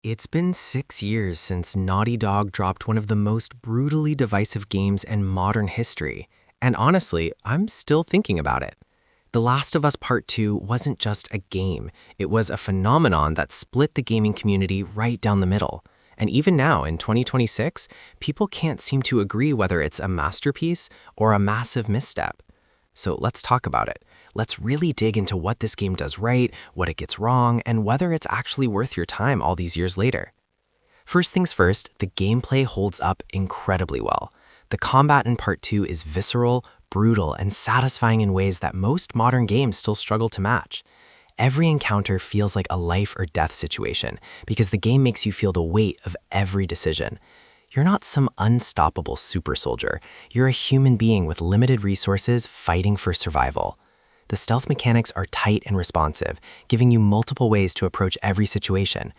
It's been 6 years since Naughty Dog dropped one of the most brutally divisive games in modern history, and honestly, I'm still thinking about it. The Last of Us Part 2 wasn't just a game, it was a phenomenon that split the gaming community right down the middle. And even now, in 2026, people can't seem to agree whether it's a masterpiece or a massive misstep. So let's talk about it. Let's really dig into what this game does right, what it gets wrong, and whether it's actually worth your time all these years later. First things first, the gameplay holds up incredibly well. The combat in Part 2 is visceral, brutal, and satisfying in ways that most modern games still struggle to match. Every encounter feels like a life or death situation because the game makes you feel the weight of every decision. You're not some unstoppable super soldier. You're a human being with limited resources fighting for survival. The stealth mechanics are tight and responsive, giving you multiple ways to approach every situation.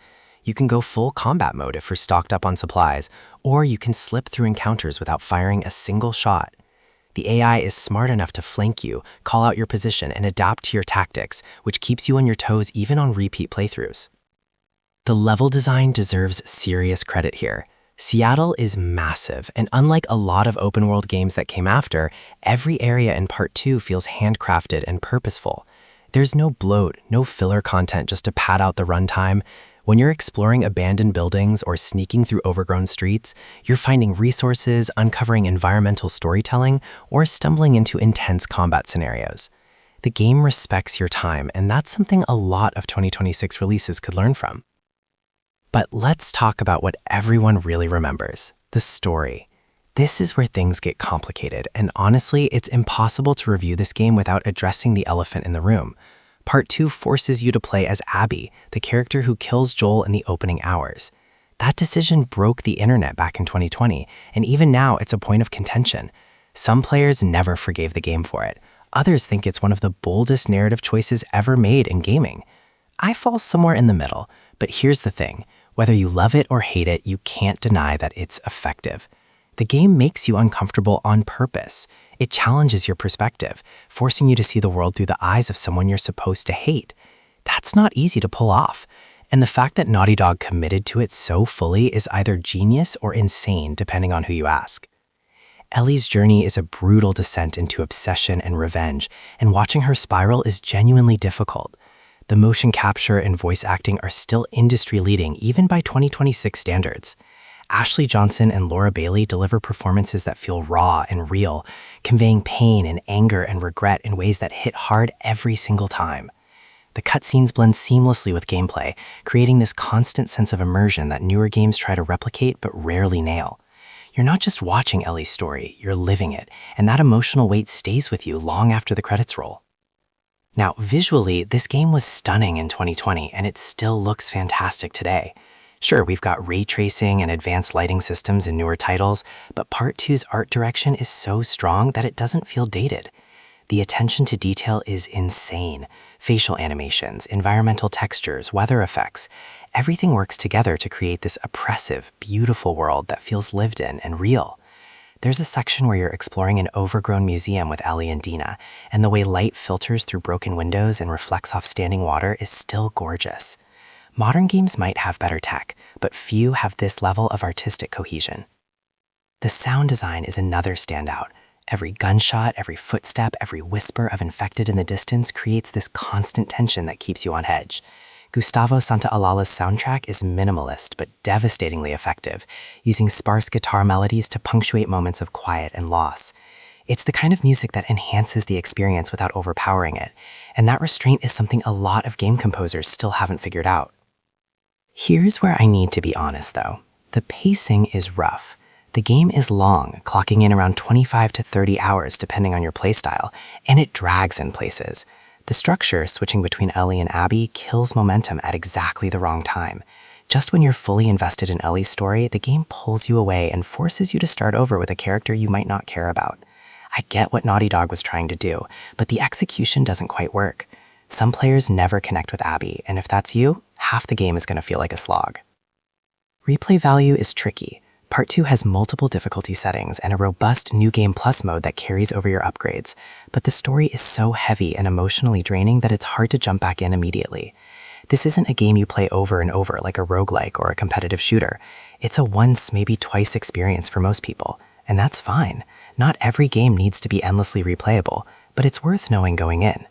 You can go full combat mode if you're stocked up on supplies, or you can slip through encounters without firing a single shot. The AI is smart enough to flank you, call out your position, and adapt to your tactics, which keeps you on your toes even on repeat playthroughs. The level design deserves serious credit here. Seattle is massive, and unlike a lot of open-world games that came after, every area in Part 2 feels handcrafted and purposeful. There's no bloat, no filler content just to pad out the runtime. When you're exploring abandoned buildings or sneaking through overgrown streets, you're finding resources, uncovering environmental storytelling, or stumbling into intense combat scenarios. The game respects your time, and that's something a lot of 2026 releases could learn from. But let's talk about what everyone really remembers, the story. This is where things get complicated, and honestly, it's impossible to review this game without addressing the elephant in the room. Part 2 forces you to play as Abby, the character who kills Joel in the opening hours. That decision broke the internet back in 2020, and even now it's a point of contention. Some players never forgave the game for it. Others think it's one of the boldest narrative choices ever made in gaming. I fall somewhere in the middle, but here's the thing. Whether you love it or hate it, you can't deny that it's effective. The game makes you uncomfortable on purpose. It challenges your perspective, forcing you to see the world through the eyes of someone you're supposed to hate. That's not easy to pull off. And the fact that Naughty Dog committed to it so fully is either genius or insane, depending on who you ask. Ellie's journey is a brutal descent into obsession and revenge, and watching her spiral is genuinely difficult. The motion capture and voice acting are still industry-leading, even by 2026 standards. Ashley Johnson and Laura Bailey deliver performances that feel raw and real, conveying pain and anger and regret in ways that hit hard every single time. The cutscenes blend seamlessly with gameplay, creating this constant sense of immersion that newer games try to replicate but rarely nail. You're not just watching Ellie's story, you're living it, and that emotional weight stays with you long after the credits roll. Now, visually, this game was stunning in 2020, and it still looks fantastic today. Sure, we've got ray tracing and advanced lighting systems in newer titles, but Part 2's art direction is so strong that it doesn't feel dated. The attention to detail is insane. Facial animations, environmental textures, weather effects, everything works together to create this oppressive, beautiful world that feels lived in and real. There's a section where you're exploring an overgrown museum with Ellie and Dina, and the way light filters through broken windows and reflects off standing water is still gorgeous. Modern games might have better tech, but few have this level of artistic cohesion. The sound design is another standout. Every gunshot, every footstep, every whisper of infected in the distance creates this constant tension that keeps you on edge. Gustavo Santaolall's soundtrack is minimalist but devastatingly effective, using sparse guitar melodies to punctuate moments of quiet and loss. It's the kind of music that enhances the experience without overpowering it, and that restraint is something a lot of game composers still haven't figured out. Here's where I need to be honest though. The pacing is rough. The game is long, clocking in around 25 to 30 hours depending on your playstyle, and it drags in places. The structure, switching between Ellie and Abby, kills momentum at exactly the wrong time. Just when you're fully invested in Ellie's story, the game pulls you away and forces you to start over with a character you might not care about. I get what Naughty Dog was trying to do, but the execution doesn't quite work. Some players never connect with Abby, and if that's you, half the game is going to feel like a slog. Replay value is tricky. Part 2 has multiple difficulty settings and a robust New Game Plus mode that carries over your upgrades, but the story is so heavy and emotionally draining that it's hard to jump back in immediately. This isn't a game you play over and over like a roguelike or a competitive shooter. It's a once, maybe twice experience for most people, and that's fine. Not every game needs to be endlessly replayable, but it's worth knowing going in.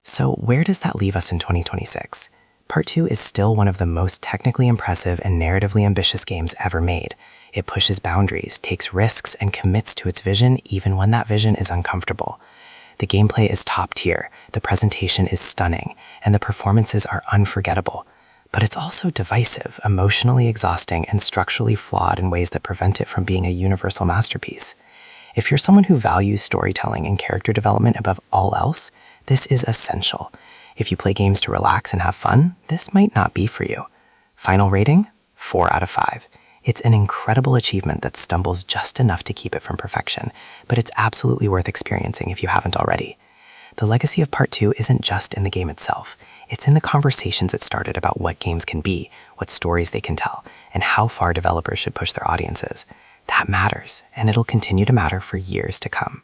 So where does that leave us in 2026? Part 2 is still one of the most technically impressive and narratively ambitious games ever made. It pushes boundaries, takes risks, and commits to its vision even when that vision is uncomfortable. The gameplay is top tier, the presentation is stunning, and the performances are unforgettable. But it's also divisive, emotionally exhausting, and structurally flawed in ways that prevent it from being a universal masterpiece. If you're someone who values storytelling and character development above all else, this is essential. If you play games to relax and have fun, this might not be for you. Final rating? 4 out of 5. It's an incredible achievement that stumbles just enough to keep it from perfection, but it's absolutely worth experiencing if you haven't already. The legacy of Part 2 isn't just in the game itself. It's in the conversations it started about what games can be, what stories they can tell, and how far developers should push their audiences. That matters, and it'll continue to matter for years to come.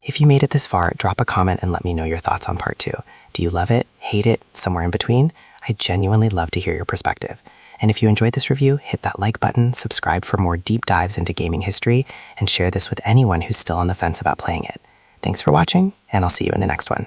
If you made it this far, drop a comment and let me know your thoughts on Part 2. Do you love it, hate it, somewhere in between? I genuinely love to hear your perspective. And if you enjoyed this review, hit that like button, subscribe for more deep dives into gaming history, and share this with anyone who's still on the fence about playing it. Thanks for watching, and I'll see you in the next one.